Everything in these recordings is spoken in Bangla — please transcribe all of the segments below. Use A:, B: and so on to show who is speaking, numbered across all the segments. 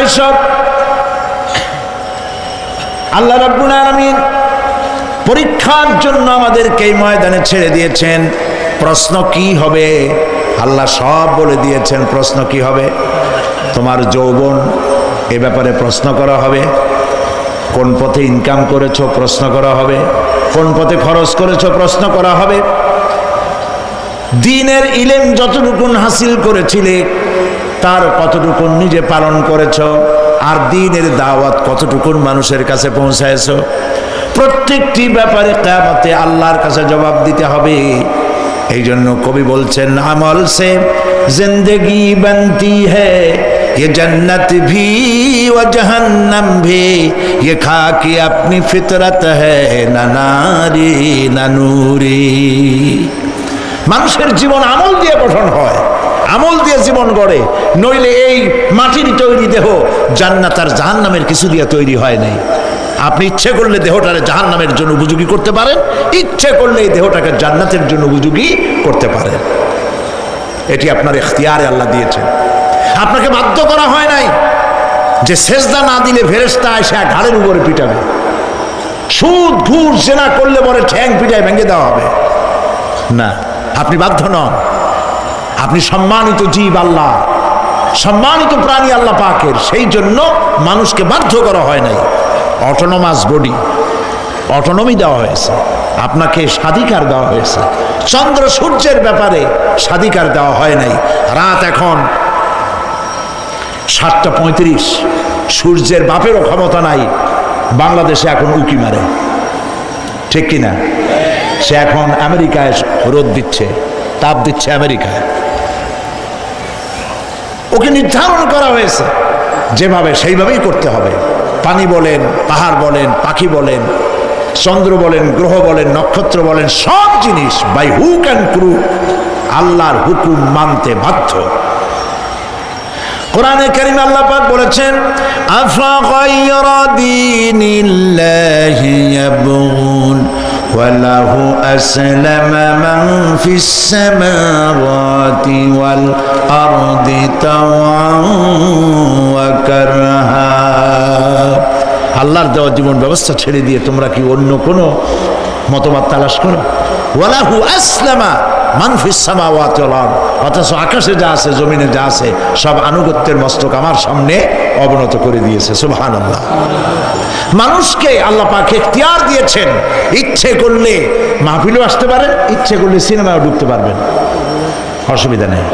A: দর্শক, আল্লাহ রাব্বুল আলামিন পরীক্ষার জন্য আমাদেরকে এই ময়দানে ছেড়ে দিয়েছেন। প্রশ্ন কি হবে আল্লাহ সব বলে দিয়েছেন। প্রশ্ন কি হবে? তোমার যৌবন, এ ব্যাপারে প্রশ্ন করা হবে। কোন পথে ইনকাম করেছো প্রশ্ন করা হবে। কোন পথে খরচ করেছো প্রশ্ন করা হবে। দ্বীনের ইলম যতটুকুন হাসিল করেছিলে তার কতটুকুন নিজে পালন করেছো, আর দ্বীনের দাওয়াত কতটুকুন মানুষের কাছে পৌঁছায়ছো। প্রত্যেকটি ব্যাপারে কিয়ামতে আল্লাহর কাছে জবাব দিতে হবে। এই জন্য কবি বলছেন, আমল সে জিন্দেগি বনতি হ্যায়, ये जन्नत भी व जहन्नम भी, ये खाकी अपनी फितरत है ना नारी ना नूरी। মানুষের জীবন আমল দিয়ে গঠন হয়, আমল দিয়ে জীবন গড়ে, নইলে এই মাটির তৈরি দেহ জান্নাত আর জাহান্নামের কিছু দিয়ে তৈরি হয় নাই। আপনি ইচ্ছে করলে দেহটাকে জাহান্নামের জন্য উপযোগী করতে পারেন, ইচ্ছে করলে এই দেহটাকে জান্নাতের জন্য উপযোগী করতে পারেন। এটি আপনার ইখতিয়ারে আল্লাহ দিয়েছেন, আপনাকে বাধ্য করা হয় নাই যে সেজদা না দিলে ফেরেশতা এসে ঘাড়ের উপরে পিটাবে, সুদ ঘুষ জেনা করলে পরে ঠ্যাং পিটায় ভেঙে দেওয়া হবে না। আপনি বাধ্য নন। আপনি সম্মানিত জীব আল্লাহ, সম্মানিত প্রাণী আল্লাহ পাকের, সেই জন্য মানুষকে বাধ্য করা হয় নাই। অটোনোমাস বডি, অটোনমি দেওয়া হয়েছে, আপনাকে স্বাধিকার দেওয়া হয়েছে। চন্দ্র সূর্যের ব্যাপারে স্বাধিকার দেওয়া হয় নাই। রাত এখন 7:35, সূর্যের বাপেরও ক্ষমতা নাই বাংলাদেশে এখন উকি মারে, ঠিক কিনা? সে এখন আমেরিকায় রোদ দিচ্ছে, তাপ দিচ্ছে আমেরিকায়। ওকে নির্ধারণ করা হয়েছে যেভাবে, সেইভাবেই করতে হবে। পানি বলেন, পাহাড় বলেন, পাখি বলেন, চন্দ্র বলেন, গ্রহ বলেন, নক্ষত্র বলেন, সব জিনিস বাই হুক অ্যান্ড ক্রুক আল্লাহর হুকুম মানতে বাধ্য। কোরআনে কারীমে আল্লাহ পাক বলেছেন, আফা গায়রা দীনিল্লাহি ইয়াবগুন ওয়া লাহু আসলামা মান ফিস সামাওয়াতি ওয়াল আরদি তাওআন ওয়া কারহা। আল্লাহর দেওয়া জীবন ব্যবস্থা ছেড়ে দিয়ে তোমরা কি অন্য কোনো মতবাদ তালাশ করো? ওয়া লাহু আসলামা মান ফিস সামাওয়াতি ওয়াল আরদ, অথচ আকাশে যা আছে জমিনে যা আছে সব আনুগত্যের মস্তক আমার সামনে অবনত করে দিয়েছে। সুবহানাল্লাহ। মানুষকে আল্লাহ পাক ইখতিয়ার দিয়েছেন, ইচ্ছে করলে মাহফিলেও আসতে পারেন, ইচ্ছে করলে সিনেমাও ঢুকতে পারবেন, অসুবিধা নেই।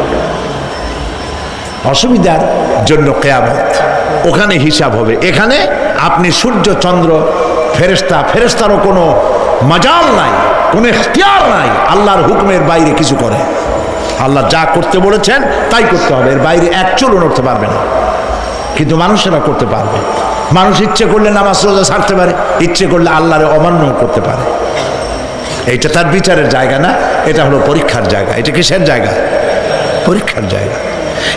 A: অসুবিধার জন্য কিয়ামত, ওখানে হিসাব হবে। এখানে আপনি সূর্য চন্দ্র ফেরেশতা, ফেরেশতারও কোনো মাজাল নাই, কোনো ইখতিয়ার নাই আল্লাহর হুকুমের বাইরে কিছু করে। আল্লাহ যা করতে বলেছেন তাই করতে হবে, এর বাইরে এক চুলও নড়তে পারবে না। কিন্তু মানুষেরা করতে পারবে। মানুষ ইচ্ছে করলে নামাজ রোজা ছাড়তে পারে, ইচ্ছে করলে আল্লাহরে অমান্য করতে পারে। এইটা তার বিচারের জায়গা না, এটা হলো পরীক্ষার জায়গা। এটা কিসের জায়গা? পরীক্ষার জায়গা।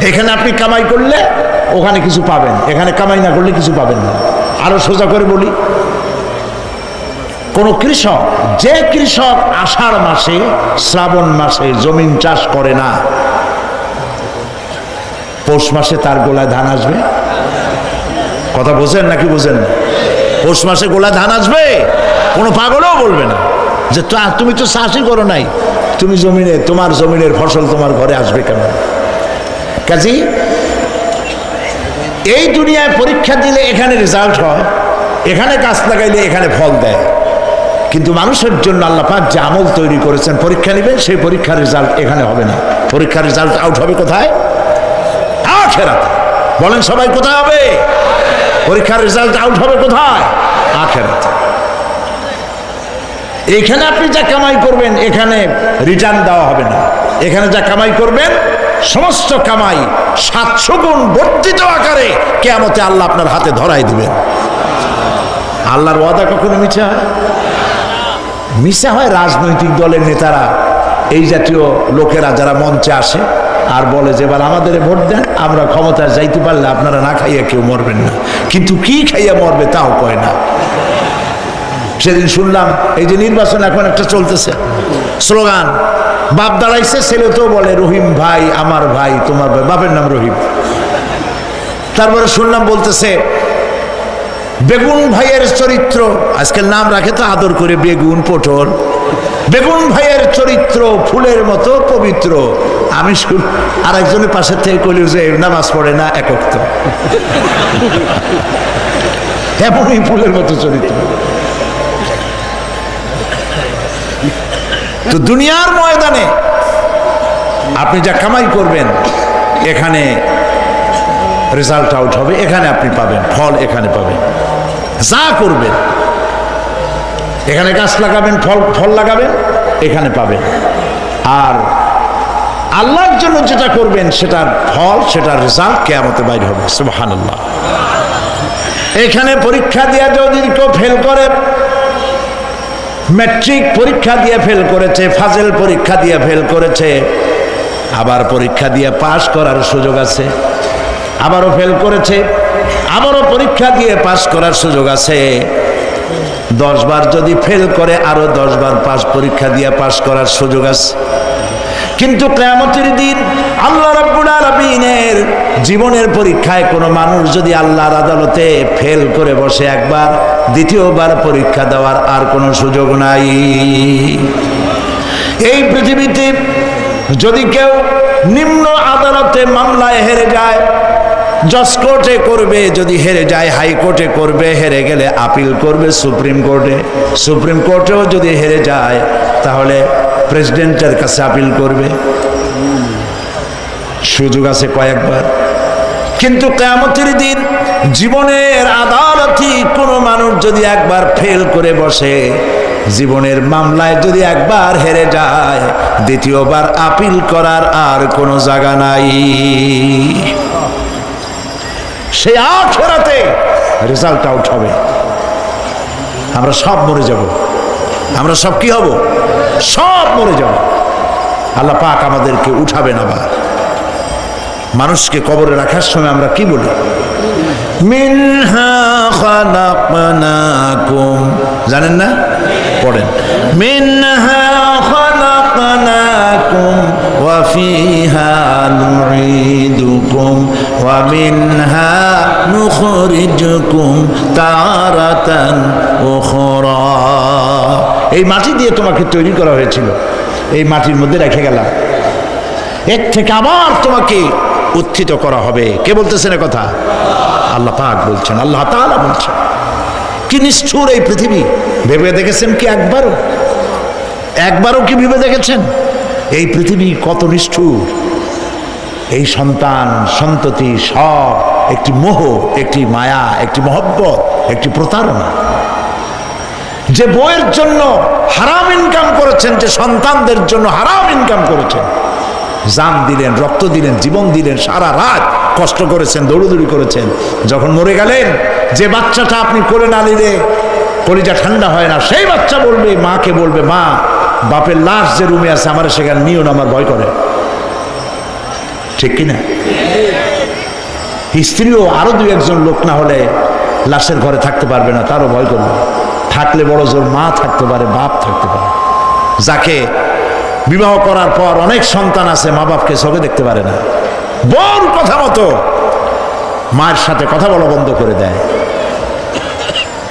A: এখানে আপনি কামাই করলে ওখানে কিছু পাবেন, এখানে কামাই না করলে কিছু পাবেন না। আরো সোজা করে বলি, কোন কৃষক, যে কৃষক আষাঢ় মাসে শ্রাবণ মাসে জমিন চাষ করে না, পৌষ মাসে তার গোলায় ধান আসবে? কথা বোঝেন নাকি বোঝেন না? পৌষ মাসে গোলায় ধান আসবে? কোনো পাগলও বলবে না যে তুমি তো চাষই করো নাই, তুমি জমিনে, তোমার জমিনের ফসল তোমার ঘরে আসবে কেন? কাজী এই দুনিয়ায় পরীক্ষা দিলে এখানে রেজাল্ট হয়, এখানে গাছ লাগাইলে এখানে ফল দেয়। কিন্তু মানুষের জন্য আল্লাহ পাক যে আমল তৈরি করেছেন, পরীক্ষা নেবেন, সেই পরীক্ষার রেজাল্ট এখানে হবে না। পরীক্ষার রেজাল্ট আউট হবে কোথায়? আখিরাতে। বলেন সবাই, কোথায় হবে? পরীক্ষার রেজাল্ট আউট হবে কোথায়? আখিরাতে। এখানে আপনি যা কামাই করবেন এখানে রিটার্ন দেওয়া হবে না। এখানে যা কামাই করবেন সমস্ত কামাই 700 গুণ বর্ধিত আকারে কিয়ামতে আল্লাহ আপনার হাতে ধরাই দিবেন। আল্লাহর ওয়াদা কখনো মিথ্যা হয়? মিথ্যা হয় রাজনৈতিক দলের নেতারা, এই জাতীয় লোকেরা যারা মঞ্চে আসে আর বলে যে এবার আমাদের ভোট দেন, আমরা ক্ষমতায় যাইতে পারলে আপনারা না খাইয়া কেউ মরবেন না। কিন্তু কি খাইয়া মরবে তাও কয় না। সেদিন শুনলাম এই যে নির্বাচন এখন একটা চলতেছে, স্লোগান বাপ দাঁড়াইছে, ছেলে তো বলে রহিম ভাই আমার ভাই, তোমার ভাই, বাপের নাম রহিম। তারপরে শুনলাম বলতেছে বেগুন ভাইয়ের চরিত্র, আজকাল নাম রাখে তো আদর করে বেগুন পটল, বেগুন ভাইয়ের চরিত্র ফুলের মতো পবিত্র। আমি আর একজনের পাশের থেকে কইল যে নামাজ পড়ে না একক, তো এমনই ফুলের মতো চরিত্র। তো দুনিয়ার ময়দানে আপনি যা কামাই করবেন এখানে রেজাল্ট আউট হবে, এখানে আপনি পাবেন ফল, এখানে পাবেন। যা করবেন এখানে গাছ লাগাবেন, ফল লাগাবেন, এখানে পাবেন। আর আল্লাহর জন্য যেটা করবেন সেটার ফল, সেটার রেজাল্ট কিয়ামতে বাইর হবে। সুবহানাল্লাহ। এখানে পরীক্ষা দিয়ে যদি কেউ ফেল করে, ম্যাট্রিক পরীক্ষা দিয়ে ফেল করেছে, ফাজেল পরীক্ষা দিয়ে ফেল করেছে, আবার পরীক্ষা দিয়ে পাশ করার সুযোগ আছে, আবারও ফেল করেছে, আবারও পরীক্ষা দিয়ে পাশ করার সুযোগ আছে। 10 বার যদি ফেল করে আরো 10 বার পাশ পরীক্ষা দিয়ে পাশ করার সুযোগ আছে। কিন্তু কিয়ামতের দিন আল্লাহ রাব্বুল আলামিনের জীবনের পরীক্ষায় কোনো মানুষ যদি আল্লাহর আদালতে ফেল করে বসে একবার, দ্বিতীয়বার পরীক্ষা দেওয়ার আর কোনো সুযোগ নাই। এই পৃথিবীতে যদি কেউ নিম্ন আদালতে মামলায় হেরে যায়, জজ কোর্টে করবে, যদি হেরে যায় হাইকোর্টে করবে, হেরে গেলে আপিল করবে সুপ্রিম কোর্টে, সুপ্রিম কোর্টেও যদি হেরে যায় তাহলে প্রেসিডেন্টের কাছে আপিল করবে। সুযোগ আছে কয়েকবার। কিন্তু কিয়ামতের দিন জীবনের আদালতে কোনো মানুষ যদি একবার ফেল করে বসে, জীবনের মামলায় যদি একবার হেরে যায়, দ্বিতীয়বার আপিল করার আর কোনো জায়গা নাই। সেই আখিরাতে রেজাল্ট আউট হবে। আমরা সব মরে যাব, আমরা সব কি হব? সব মরে যাব। আল্লাহ পাক আমাদেরকে উঠাবেন আবার। মানুষকে কবরে রাখার সময় আমরা কি বলি? মিনহা খালাকনাকুম, জানেন না? পড়েন, মিনহা খালাকনাকুম ওয়া ফিহা নুঈদুকুম ওয়া মিনহা নুখরিজুকুম তারাতান উখরা। এই মাটি দিয়ে তোমাকে তৈরি করা হয়েছিল, এই মাটির মধ্যে রেখে গেলাম, এর থেকে আবার তোমাকে উত্থিত করা হবে। কে বলতেছেন এ কথা? আল্লাহ পাক বলছেন, আল্লাহ তাআলা বলছেন। কি নিষ্ঠুর এই পৃথিবী! ভেবে দেখেছেন কি একবারও কি ভেবে দেখেছেন এই পৃথিবী কত নিষ্ঠুর? এই সন্তান সন্ততি সব একটি মোহ, একটি মায়া, একটি মহব্বত, একটি প্রতারণা। যে বইয়ের জন্য হারাম ইনকাম করেছেন, যে সন্তানদের জন্য হারাম ইনকাম করেছেন, জান দিলেন, রক্ত দিলেন, জীবন দিলেন, সারা রাত কষ্ট করেছেন, দৌড়দৌড়ি করেছেন, যখন মরে গেলেন যে বাচ্চাটা আপনি কোলে না নিলে কলিজা ঠান্ডা হয় না, সেই বাচ্চা বলবে, মাকে বলবে, মা বাপের লাশ যে রুমে আছে আমার সেখানে নিও না, আমার ভয় করে। ঠিক কিনা? স্ত্রীও আরো 2-1 লোক না হলে লাশের ঘরে থাকতে পারবে না, তারও ভয় করবে। থাকলে বড় জোর মা থাকতে পারে, বাপ থাকতে পারে। যাকে বিবাহ করার পর অনেক সন্তান আছে, মা বাপকে চোখে দেখতে পারে না, বড় কথা মতো মায়ের সাথে কথা বলা বন্ধ করে দেয়।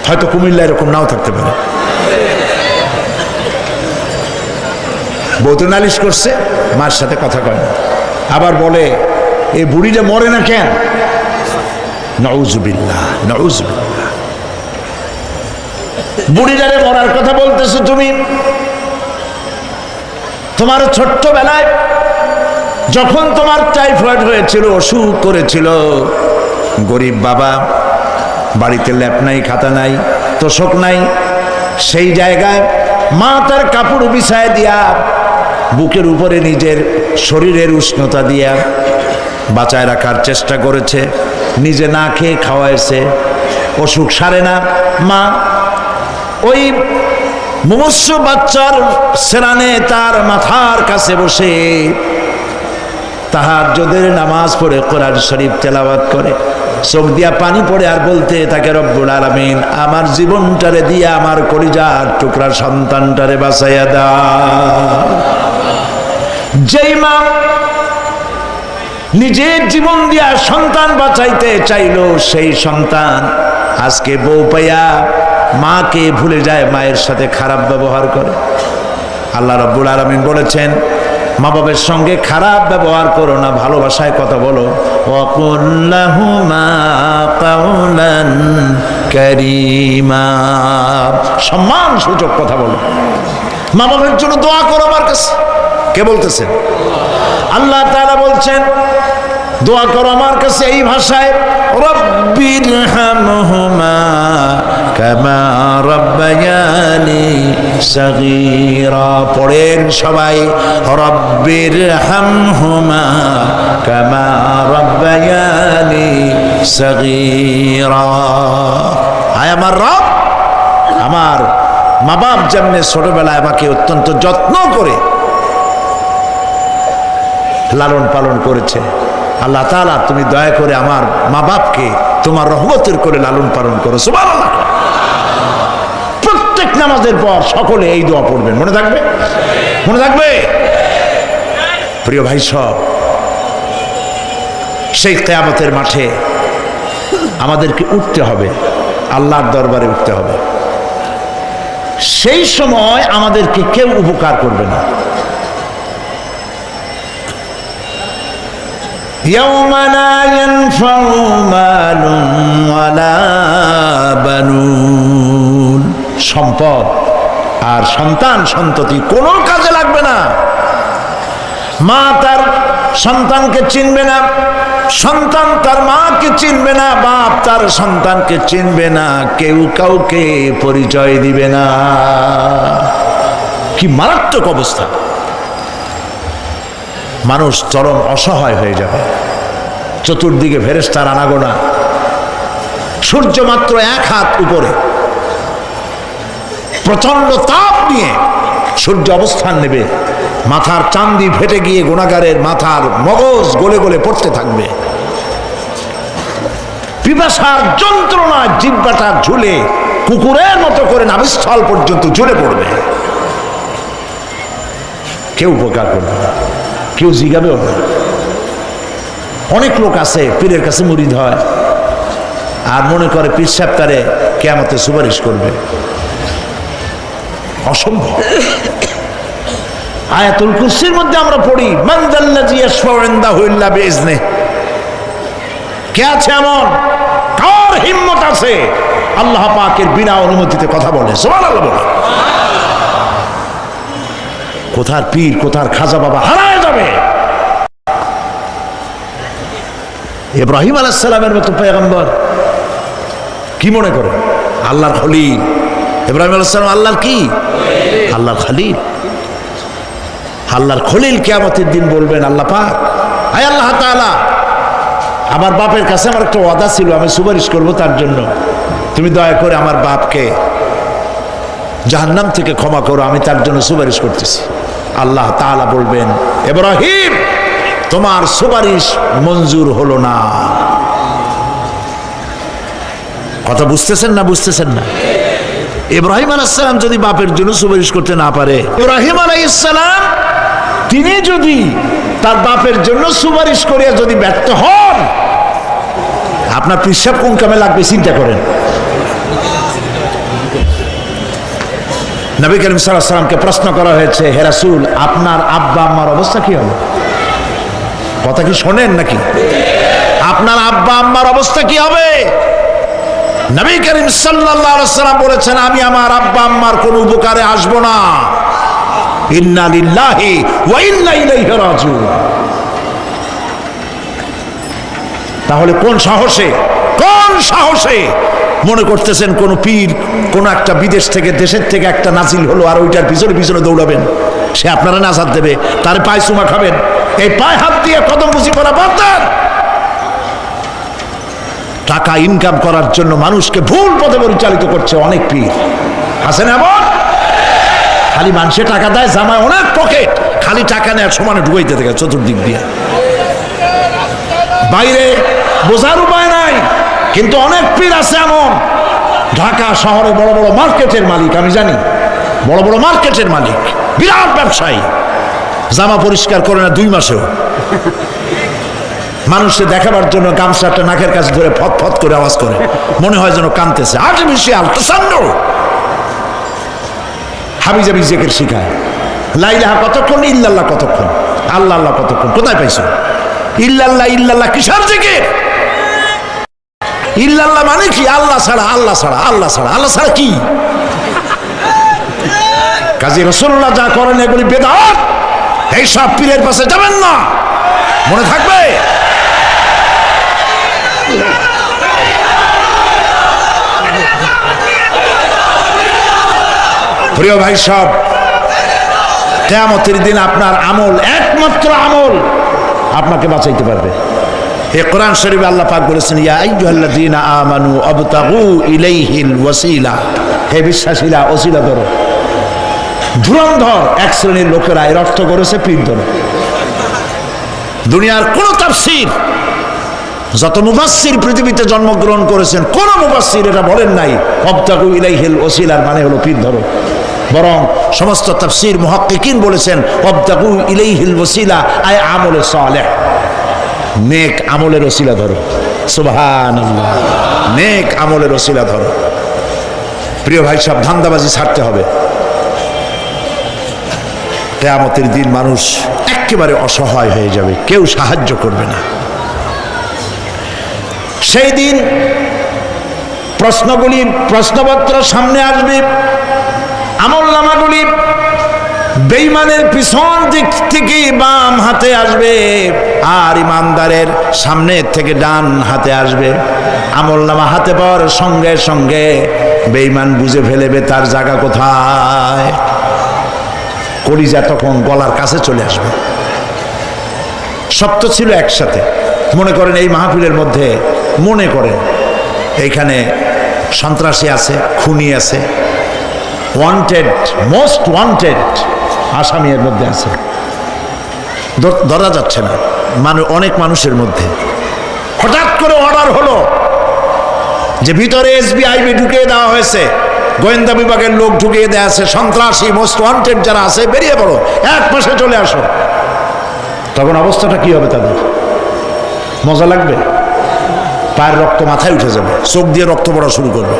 A: হয়তো কুমিল্লা এরকম নাও থাকতে পারে। বউ তো নালিশ করছে, মায়ের সাথে কথা কয় না, আবার বলে এই বুড়িটা মরে না কেন? নাউজুবিল্লাহ, নাউজুবিল্লাহ। বুড়িটারে মরার কথা বলতেছো তুমি? তোমার ছোট্টবেলায় যখন তোমার টাইফয়েড হয়েছিল, অসুখ করেছিল, গরিব বাবা, বাড়িতে ল্যাপ নাই, খাতা নাই, তোষক নাই, সেই জায়গায় মা তার কাপড় বিছায় দিয়া বুকের উপরে নিজের শরীরের উষ্ণতা দিয়া বাঁচায় রাখার চেষ্টা করেছে, নিজে না খেয়ে খাওয়াইছে, অসুখ সারে না। মা ওই মুমূর্ষু বাচ্চার সেরানে তার মাথার কাছে বসে তাহাজ্জুদের নামাজ পড়ে কোরআন শরীফ তেলাওয়াত করে, চোখ দিয়া পানি পড়ে আর বলতে থাকে, রব্বুল আলামিন আমার জীবনটারে দিয়া আমার কলিজার টুকরা সন্তানটারে বাঁচাইয়া দাও। যেই মা নিজের জীবন দিয়া সন্তান বাঁচাইতে চাইলো, সেই সন্তান আজকে বউ পাইয়া মাকে ভুলে যায়, মায়ের সাথে খারাপ ব্যবহার করে। আল্লাহ রাব্বুল আলামিন বলেছেন, মা বাবার সঙ্গে খারাপ ব্যবহার করো না, ভালোবাসায় কথা বলো। ওয়াকুল লাহুমা কাওলান কারীমা, সম্মান সূচক কথা বলো। মা বাবার জন্য দোয়া করো আমার কাছে। কে বলতেছেন? আল্লাহ তাআলা বলছেন দোয়া করো আমার কাছে এই ভাষায়, রব্বিরহামহুমা কামা রাব্বায়ানি সাগীরা। পড়েন সবাই, রব্বিরহামহুমা কামা রাব্বায়ানি সাগীরা। আয় আমার রব, আমার মা বাপ যেমনি ছোটবেলায় আমাকে অত্যন্ত যত্ন করে লালন পালন করেছে, আল্লাহ তাআলা তুমি দয়া করে আমার মা বাপকে তোমার রহমতের করে লালন পালন করো। সুবহানাল্লাহ। প্রত্যেক নামাজের পর সকলে এই দোয়া পড়বেন, মনে থাকবে? মনে থাকবে? প্রিয় ভাই সব, সেই কিয়ামতের মাঠে আমাদেরকে উঠতে হবে, আল্লাহর দরবারে উঠতে হবে। সেই সময় আমাদেরকে কেউ উপকার করবে না। يوم لا ينفع مال ولا بنون, সম্পদ আর সন্তান সন্ততি কোনো কাজে লাগবে না। মা তার সন্তানকে চিনবে না, সন্তান তার মাকে চিনবে না, বাপ তার সন্তানকে চিনবে না, কেউ কাউকে পরিচয় দিবে না। কি মারাত্মক অবস্থা! মানুষ চরম অসহায় হয়ে যাবে। চতুর্দিকে ফেরেশতার আনাগোনা, সূর্য মাত্র 1 হাত উপরে, প্রচন্ড তাপ নিয়ে সূর্য অবস্থান নেবে, মাথার চান্দি ফেটে গিয়ে গুনাহগারের মাথার মগজ গলে গলে পড়তে থাকবে। পিপাসার যন্ত্রণায় জিহ্বাটা ঝুলে কুকুরের মতো করে নাভিস্থল পর্যন্ত ঝুলে পড়বে। কেউ উপকার করবে না, কেউ জিগাবেও না। অনেক লোক আছে পীরের কাছে মুরিদ হয় আর মনে করে পীর সাহেব তারে কিয়ামতে সুপারিশ করবে। অসম্ভব। আয়াতুল কুরসির মধ্যে আমরা পড়ি, মান যাল্লাযী ইয়াশফাউ ইনদাহু ইল্লা বিইজনিহি। কে আছে এমন, কার হিম্মত আছে আল্লাহ পাকের বিনা অনুমতিতে কথা বলে? সুবহানাল্লাহ বলে। কোথার পীর, কোথার খাজা বাবা হারায় যাবে। ইব্রাহিম আলাইহিস সালামের মতো পয়গম্বর কি মনে করে? আল্লাহর খলিল। ইব্রাহিম আলাইহিস সালাম আল্লাহর কি? আল্লাহর খলিল। আল্লাহর খলিল কিয়ামতের দিন বলবেন, আল্লাহ পাক, আয় আল্লাহ তাআলা, আমার বাপের কাছে আমার একটা ওয়াদা ছিল, আমি সুপারিশ করব তার জন্য, তুমি দয়া করে আমার বাপকে জাহান্নাম থেকে ক্ষমা করো, আমি তার জন্য সুপারিশ করতেছি। আল্লাহ তাআলা বলবেন, ইব্রাহিম, তোমার সুপারিশ মঞ্জুর হলো না। কথা বুঝতেছেন না? বুঝতেছেন না? ইব্রাহিম আলাইহিস সালাম যদি বাপের জন্য সুপারিশ করতে না পারে, ইব্রাহিম আলাইহিস সালাম তিনি যদি তার বাপের জন্য সুপারিশ করিয়া যদি ব্যর্থ হন, আপনার পিসাব কোন কামে লাগবে চিন্তা করেন। নবী করিম সাল্লাল্লাহু আলাইহি ওয়াসাল্লামকে প্রশ্ন করা হয়েছে, হে রাসূল, আপনার আব্বা আম্মার অবস্থা কি হবে? কথা কি শোনেন নাকি? আপনার আব্বা আম্মার অবস্থা কি হবে? নবী করিম সাল্লাল্লাহু আলাইহি ওয়াসাল্লাম বলেছেন, আমি আমার আব্বা আম্মার কোনো উপকারে আসব না। ইন্না লিল্লাহি ওয়া ইন্না ইলাইহি রাজিউন। তাহলে কোন সাহসে মনে করতেছেন কোন পীর কোন একটা বিদেশ থেকে, দেশের থেকে একটা নাজিল হলো আর ওইটার পিছনে পিছনে দৌড়াবেন, সে আপনারা নাজাত দেবে, তার পায়ে চুমা খাবেন? এই পায়ে হাত দিয়ে কদম বুঝি করা বাদ দেন। টাকা ইনকাম করার জন্য মানুষকে ভুল পথে পরিচালিত করছে অনেক পীর। আছেন এমন? খালি মানুষে টাকা দেয়, জামায় অনেক পকেট, খালি টাকা নেয় সমানে ঢুকাইতে থাকে চতুর্দিক দিয়ে। বাইরে বোঝার উপায় নাই, কিন্তু অনেক পীর আছে এমন, ঢাকা শহরে বড় বড় মার্কেটের মালিক, আমি জানি, বড় বড় মার্কেটের মালিক, বিরাট ব্যবসায়ী, জামা পরিষ্কার করে না 2 মাসেও। মানুষে দেখাবার জন্য গামছাটা নাকের কাছে ধরে ফত ফত করে আওয়াজ করে, মনে হয় যেন কাঁদতেছে। আর্টিফিশিয়াল প্রচন্ড। হাবিজাবি জিকির শিখায়, লা ইলাহা কতক্ষণ, ইল্লাল্লাহ কতক্ষণ, আল্লাহ আল্লাহ কতক্ষণ। কোথায় পাইছো ইল্লাল্লাহ? ইল্লাল্লাহ কিসের জিকির? ইল্লাল্লাহ মানে কি? আল্লাহ ছাড়া, আল্লাহ ছাড়া, আল্লাহ ছাড়া, আল্লাহ ছাড়া কি? কাজী রাসূলুল্লাহ যা করেন এগুলি বেদাত। এইসব পীরের পাশে যাবেন না, মনে থাকবে। প্রিয় ভাই সব, কিয়ামতের দিন আপনার আমল, একমাত্র আমল আপনাকে বাঁচাইতে পারবে। এই কোরআন শরীফে আল্লাহ পাক বলেছেন, ইয়া আইয়ুহাল্লাযীনা আমানু আবতাগু ইলাইহিল ওয়াসিলা, হে বিশ্বাসীরা ওসিলা ধরো। ধুরন্ধর এক শ্রেণীর লোকেরা এর অর্থ করেছে পীর ধরো। দুনিয়ার কোন তাফসীর, যত মুফাসসির পৃথিবীতে জন্মগ্রহণ করেছেন, কোন মুফাসসির এটা বলেন নাই আবতাগু ইলাইহিল ওসিলার মানে হলো পীর ধরো। বরং সমস্ত তাফসীর মুহাক্কিকিন বলেছেন আবতাগু ইলাইহিল ওসিলা আয় আমলে সালেহ, নেক আমলের ওসিলা ধরো। সুবহানাল্লাহ, নেক আমলের ওসিলা ধরো। প্রিয় ভাই সব, ধান্দাবাজি ছাড়তে হবে। কিয়ামতের দিন মানুষ একেবারে অসহায় হয়ে যাবে, কেউ সাহায্য করবে না। সেই দিন প্রশ্নগুলি, প্রশ্নপত্র সামনে আসবে, আমলনামাগুলি বেঈমানের পিছন দিক থেকে বাম হাতে আসবে, আর ইমানদারের সামনে থেকে ডান হাতে আসবে। আমলনামা হাতে পাওয়ার সঙ্গে সঙ্গে বেঈমান বুঝে ফেলবে তার জায়গা কোথায়। কলিজা তখন গলার কাছে চলে আসবে। সব তো ছিল একসাথে। মনে করেন এই মাহফিলের মধ্যে, মনে করেন এইখানে সন্ত্রাসী আছে, খুনি আছে, ওয়ান্টেড, মোস্ট ওয়ান্টেড আসামি এর মধ্যে আছে, ধরা যাচ্ছে না। অনেক মানুষের মধ্যে হঠাৎ করে অর্ডার হলো যে ভিতরে এসবিআইবি ঢুকিয়ে দেওয়া হয়েছে, গোয়েন্দা বিভাগের লোক ঢুকিয়ে দেওয়া আছে, সন্ত্রাসী মোস্ট ওয়ান্টেড যারা আছে বেরিয়ে পড়ো, এক পাশে চলে আসো। তখন অবস্থাটা কি হবে তাদের? মজা লাগবে? পায়ের রক্ত মাথায় উঠে যাবে, চোখ দিয়ে রক্ত পড়া শুরু করবে।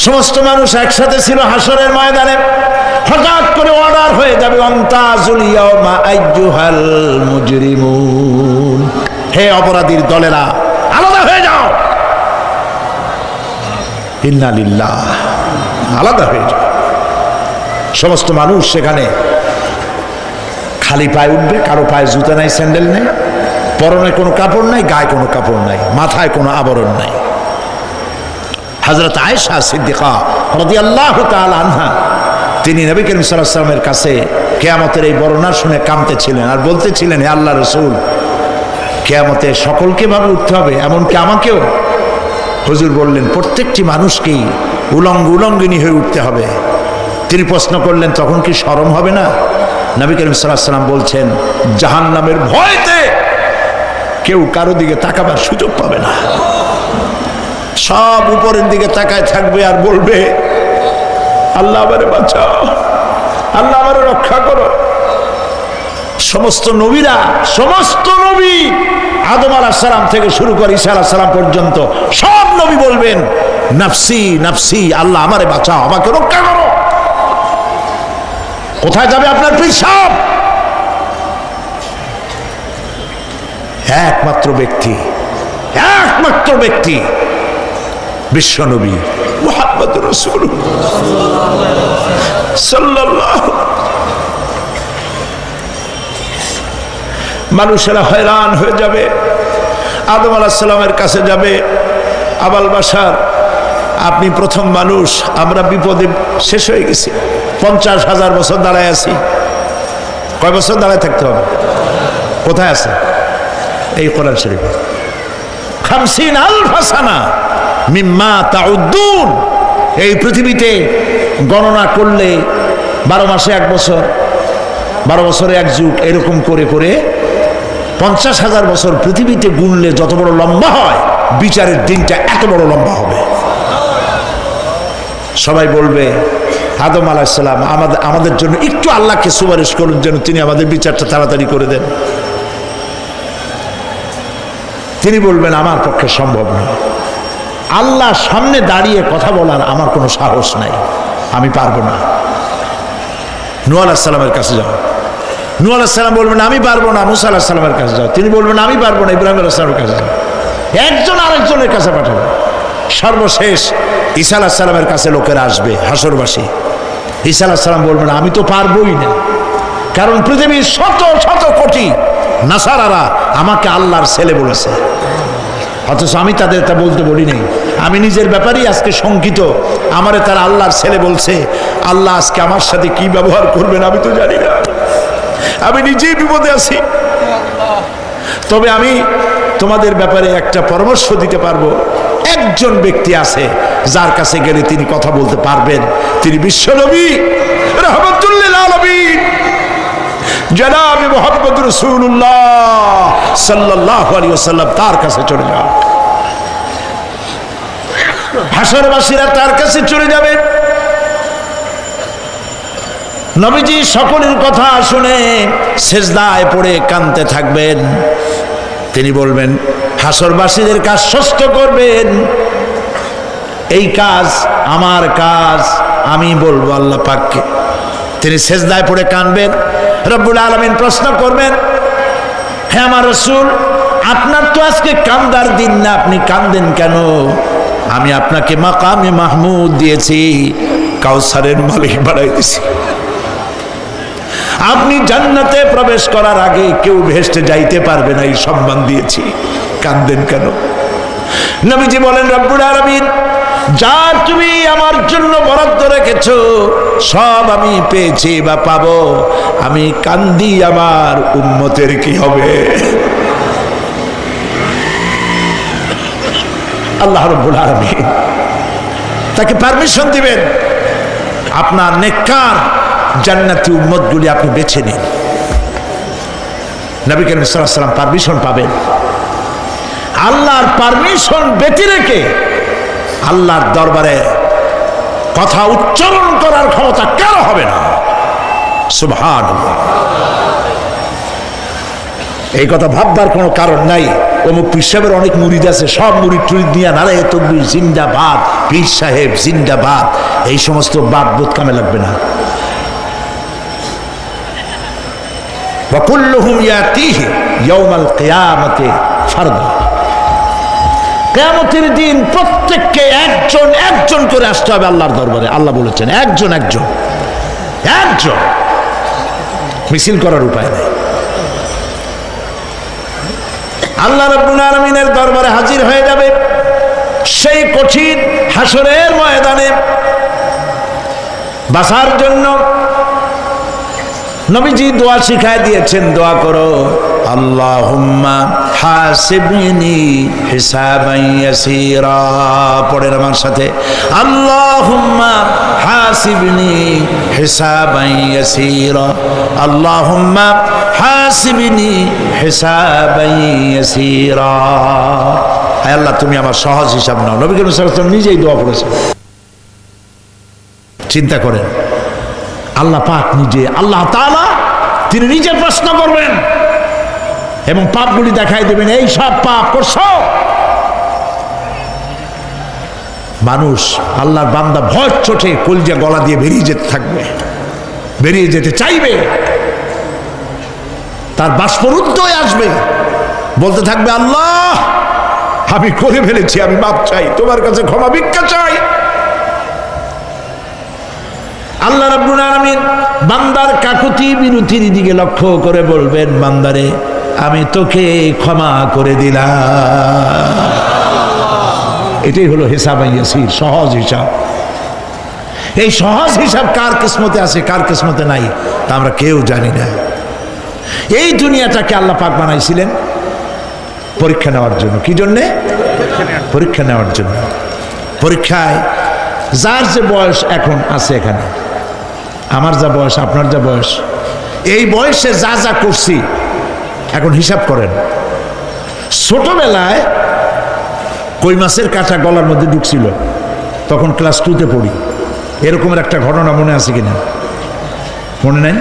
A: সমস্ত মানুষ একসাথে ছিল হাসরের ময়দানে, হঠাৎ করে অর্ডার হয়ে যাবে আমতাজুল ইয়াওমা আইয়ুহাল মুজরিমুন, হে অপরাধীর দলেরা আলাদা হয়ে যাও। ইন্না লিল্লাহ, আলাদা হয়ে যাও। সমস্ত মানুষ সেখানে খালি পায়ে উঠবে, কারো পায়ে জুতা নাই, স্যান্ডেল নেই, পরনে কোনো কাপড় নাই, গায়ে কোনো কাপড় নাই, মাথায় কোনো আবরণ নাই। হযরত আয়েশা সিদ্দিকা রাদিয়াল্লাহু তাআলা আনহা, তিনি নবী করিম সাল্লাল্লাহু আলাইহি ওয়াসাল্লামের কাছে কিয়ামতের এই বর্ণনা শুনে কাঁদতেছিলেন আর বলতেছিলেন, হে আল্লাহর রাসূল, কিয়ামতে সকলকে ভাবে উঠতে হবে, এমনকি আমাকেও? হুজুর বললেন, প্রত্যেকটি মানুষকেই উলঙ্গিনী হয়ে উঠতে হবে। তিনি প্রশ্ন করলেন, তখন কি শরম হবে না? নবী করিম সাল্লাল্লাহু আলাইহি ওয়াসাল্লাম বলছেন, জাহান্নামের ভয়তে কেউ কারো দিকে তাকাবার সুযোগ পাবে না। সব উপরের দিকে তাকায় থাকবে আর বলবে, আল্লাহ আমারে বাঁচাও, আল্লাহ আমারে রক্ষা করো। সমস্ত নবীরা, সমস্ত নবী, আদম আলাইহিস সালাম থেকে শুরু করে ঈসা আলাইহিস সালাম পর্যন্ত সব নবী বলবেন, নাফসি নাফসি, আল্লাহ আমারে বাঁচাও, আমাকে রক্ষা করো। কোথায় যাবে আপনার পীর সাহেব? একমাত্র ব্যক্তি, একমাত্র ব্যক্তি বিশ্বনবী মুহাম্মদুর রাসূলুল্লাহ সাল্লাল্লাহু। মানুষেরা হয়রান হয়ে যাবে, আদম আলাইহিস সালামের কাছে যাবে, আবাল বাশার, আপনি প্রথম মানুষ, আমরা বিপদে শেষ হয়ে গেছি, 50,000 বছর দাঁড়ায় আছি। কয় বছর দাঁড়ায় থাকতে হবে? কোথায় আছে? এই কোরআন শরীফে 50,000 সানা মিম্মা তাউদ্দুন। এই পৃথিবীতে গণনা করলে 12 মাসে 1 বছর, 12 বছরে 1 যুগ, এরকম করে করে 50,000 বছর পৃথিবীতে গুনলে যত বড় লম্বা হয়, বিচারের দিনটা এত বড় লম্বা হবে। সবাই বলবে, আদম আলাইহিস সালাম আমাদের জন্য একটু আল্লাহকে সুপারিশ করুন যেন তিনি আমাদের বিচারটা তাড়াতাড়ি করে দেন। তিনি বলবেন আমার পক্ষে সম্ভব না, আল্লাহর সামনে দাঁড়িয়ে কথা বলার আমার কোনো সাহস নাই, আমি পারবো না। নূহ আলাইহিস সালামের কাছে যাও, নূহ আলাইহিস সালাম বলবেন আমি পারবো না। মুসা আলাইহিস সালামের কাছে যাও, তিনি বলবেন আমি পারবো না। ইব্রাহিম আলাইহিস সালামের কাছে যাও, একজন আরেকজনের কাছে পাঠাবো। সর্বশেষ ঈসা আলাইহিস সালামের কাছে লোকেরা আসবে, হাসরবাসী। ঈসা আলাইহিস সালাম বলবেন আমি তো পারবোই না, কারণ পৃথিবীর শত শত কোটি নাসারারা আমাকে আল্লাহর ছেলে বলেছে, অথচ আমি তাদের তা বলতে বলি নাই। আমি নিজের ব্যাপারেই আজকে শঙ্কিত, আমারে তারা আল্লাহর ছেলে বলছে। আল্লাহ আজকে আমার সাথে কি ব্যবহার করবেন আমি তো জানি না, আমি নিজেই বিপদে আছি। তবে আমি তোমাদের ব্যাপারে একটা পরামর্শ দিতে পারবো। একজন ব্যক্তি আছে যার কাছে গেলে তিনি কথা বলতে পারবেন, তিনি বিশ্বনবী রাহমাতুল্লিল আলামিন জনাব মুহাম্মদ রাসূলুল্লাহ সাল্লাল্লাহু আলাইহি ওয়াসাল্লাম। তার কাছে চলে যাও, হাসরবাসীরা তার কাছে চলে যাবে। নবীজি সকলের কথা শুনে সিজদায় পড়ে কাঁদতে থাকবেন। তিনি বলবেন হাসরবাসীদের কাজ সুস্থ করবেন, এই কাজ আমার কাজ, আমি বলবো আল্লাহ পাককে। তিনি সিজদায় পড়ে কাঁদবেন, রব্বুল আলামিন প্রশ্ন করবেন হে আমার রাসূল, আপনার তো আজকে কান্দার দিন না, আপনি কাঁদেন কেন? আমি আপনাকে মাকামে মাহমুদ দিয়েছি, কাউসারের মালিক বানাই দিয়েছি। আপনি জান্নাতে প্রবেশ করার আগে কেউ ভেস্টে যাইতে পারবে না, এই সম্মান দিয়েছি, কাঁদেন কেন? নবীজি বলেন রব্বুল আলামিন যা তুমি আমার জন্য বরাদ্দ রেখেছো সব আমি পেয়েছি বা পাবো, আমি কান্দি আমার উম্মতের কি হবে? আল্লাহ রাব্বুল আলামিন তাকে পারমিশন দিবেন, আপনার নেককার জান্নাতি উম্মতগুলি আপনি বেছে নিন। নবী করিম সাল্লাল্লাহু আলাইহি ওয়াসাল্লাম পারমিশন পাবেন। আল্লাহর পারমিশন ব্যতি রেখে আল্লাহর দরবারে কথা উচ্চারণ করার ক্ষমতা কারো হবে না। সুবহানাল্লাহ। এই কথা ভাববার কোনো কারণ নাই। অমুক পীর সাহেবের অনেক মুরিদ আছে, সব মুরিদ টুরিদ নিয়ে নারায়ে তাকবীর জিন্দাবাদ, পীর সাহেব জিন্দাবাদ, এই সমস্ত বাদ বোধ কামে লাগবে না। ওয়া কুল্লুহুম ইয়াতিহি ইয়াউমাল কিয়ামাতি ফারদা। কিয়ামতের দিন প্রত্যেককে একজন একজন করে আসতে হবে আল্লাহর দরবারে। আল্লাহ বলেছেন একজন একজন একজন, মিছিল করার উপায় নেই। আল্লাহ রাব্বুল আলামিনের দরবারে হাজির হয়ে যাবে সেই কঠিন হাসরের ময়দানে বাঁচার জন্য। নবীজি দোয়া শিখায় দিয়েছেন, দোয়া করো আল্লাহুম্মা হাসিবনি হিসাবান ইয়াসীরা। পড়েন আমার সাথে, আল্লাহুম্মা হাসিবনি হিসাবান ইয়াসীরা, আল্লাহুম্মা হাসিবনি হিসাবান ইয়াসীরা। হে আল্লাহ তুমি আমার সহজ হিসাব নাও। নবী করিম সাল্লাল্লাহু আলাইহি ওয়াসাল্লাম নিজেই দোয়া করেছেন। চিন্তা করেন, আল্লাহ পাক নিজে, আল্লাহ তাআলা তিনি নিজে প্রশ্ন করবেন এবং পাপগুলি দেখাই দেবেন, এই সব পাপ করছো। মানুষ আল্লাহর বান্দা ভয় চোটে কলজা গলা দিয়ে বেরিয়ে যেতে থাকবে, বেরিয়ে যেতে চাইবে, তার বাষ্পরুদ্ধ হয়ে আসবে, বলতে থাকবে আল্লাহ আমি করে ফেলেছি, আমি মাপ চাই, তোমার কাছে ক্ষমা ভিক্ষা চাই। আল্লাহ রাব্বুল আলামিন বান্দার কাকুতি বিনতির দিকে লক্ষ্য করে বলবেন, বান্দারে আমি তোকে ক্ষমা করে দিলাম। এটাই হলো হিসাব ইয়াসির, সহজ হিসাব। এই সহজ হিসাব কার কিসমতে আছে কার কিসমতে নাই তা আমরা কেউ জানি না। এই দুনিয়াটাকে আল্লাহ পাক বানাইছিলেন পরীক্ষা নেওয়ার জন্য। কি জন্যে? পরীক্ষা নেওয়ার জন্য। পরীক্ষায় যার যে বয়স এখন আছে, এখানে আমার যা বয়স আপনার যা বয়স, এই বয়সে যা যা করছি এখন হিসাব করেন। ছোটবেলায় কই মাছের কাঁটা গলার মধ্যে ঢুকছিল, তখন ক্লাস 2তে পড়ি, এরকমের একটা ঘটনা মনে আছে কিনা? মনে নেই?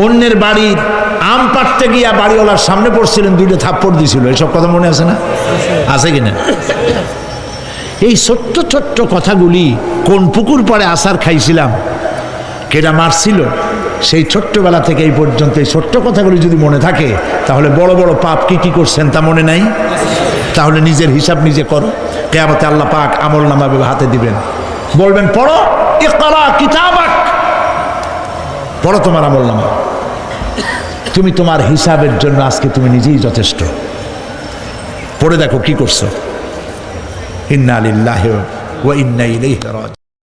A: অন্যের বাড়ির আম পাড়তে গিয়া বাড়িওয়ালার সামনে পড়ছিলেন, 2টা থাপ্পড় দিছিল। এসব কথা মনে আছে না? আছে কিনা? এই ছোট্ট ছোট্ট কথাগুলি, কোন পুকুর পাড়ে আসার খাইছিলাম, কেটা মারছিল, সেই ছোট্টবেলা থেকে এই পর্যন্ত এই ছোট্ট কথাগুলি যদি মনে থাকে, তাহলে বড় বড় পাপ কি কি করছেন তা মনে নাই? তাহলে নিজের হিসাব নিজে করো। কিয়ামতে আল্লাহ পাক আমল নামা হাতে দিবেন, বলবেন পড়ো, ইকরা কিতাবাক, পড়ো তোমার আমল নামা। তুমি তোমার হিসাবের জন্য আজকে তুমি নিজেই যথেষ্ট। পড়ে দেখো কি করছো। ইন্না লিল্লাহি ওয়া ইন্না ইলাইহি রাজিউন।